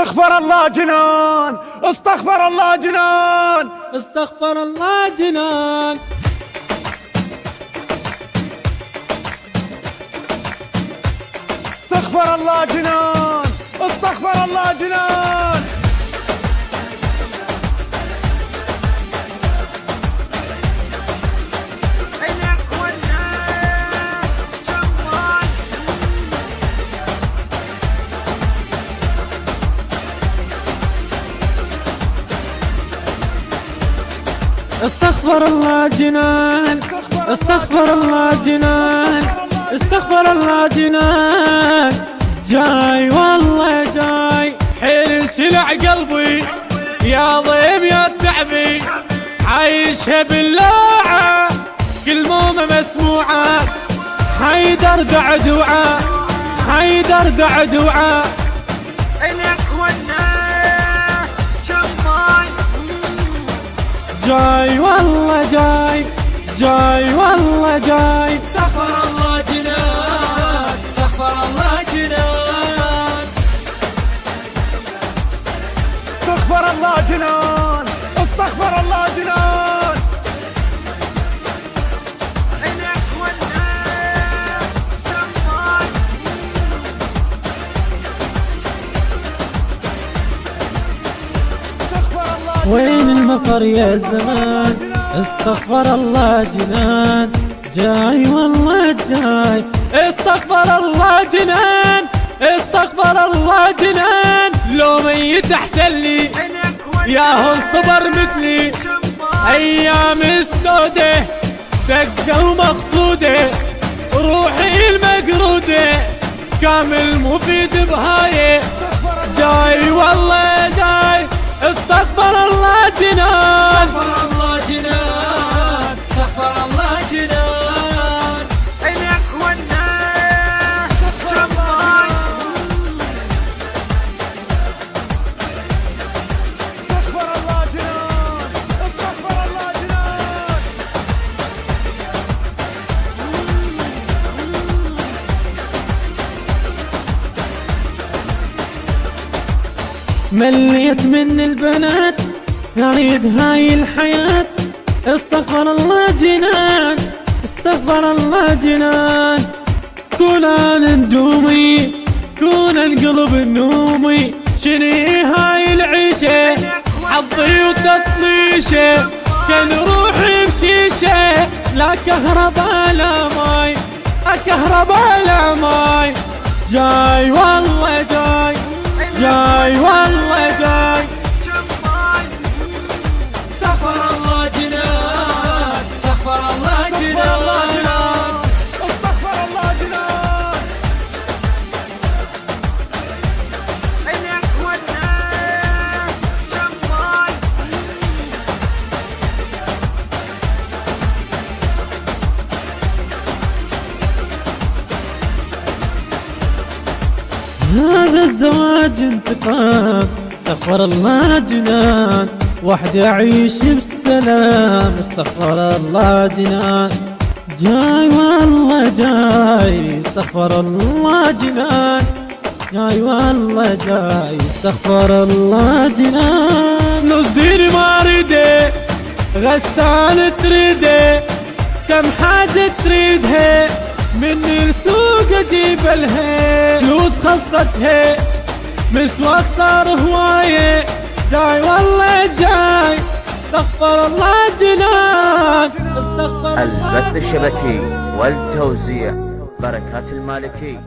استغفر الله جنان، استغفر الله جنان، استغفر الله جنان. استغفر الله جنان، استغفر الله جنان. استغفر الله جنان، استغفر الله جنان، استغفر الله جنان. جاي والله جاي حيل انشلع قلبي يا ضيم يا تعبي، عايشها باللاعة كل مومة مسموعة. حيدر دعدوعة، حيدر دعدوعة. جاي والله جاي، جاي والله جاي. سفر الله جنان، سفر الله جنان. استغفر الله جنان، استغفر الله جنان. وين المفر يا زمان؟ استغفر الله جنان. جاي والله جاي. استغفر الله جنان، استغفر الله جنان. لو ميت احسن لي يا هو الصبر مثلي. ايام السودة دقة ومقصودة، روحي المقرودة كامل مفيد بهاي. جاي والله جاي. استغفر الله جنان، سفر الله جنان، سفر الله جنان. عينك والناس شمعي. استغفر الله جنان، استغفر الله جنان. مليت من البنات اريد هاي الحياة. استغفر الله جنان، استغفر الله جنان. كونان ندومي، كون القلب النومي. شني هاي العيشة حظي وتطنيشة، كان روحي بشيشة. لا كهرباء لا ماي، كهرباء لا ماي. جاي والله جاي، جاي والله جاي. سفر الله جنان، سفر الله جنان. استغفر الله جنان. عينك والناس شمعي. هذا الزواج انتقام. استغفر الله جنان. وحدي اعيش بالسلام. استغفر الله جنان. جاي والله جاي. استغفر الله جنان. جاي والله جاي. استغفر الله جنان. لو زيني ما اريده غسان تريده، كم حاجة تريدها مني السوق اجيب لها. فلوس خلصتها مسواق صار هواية. جاي والله جاي. استغفر الله جنان، استغفر الله. البث الشبكي والتوزيع بركات المالكي.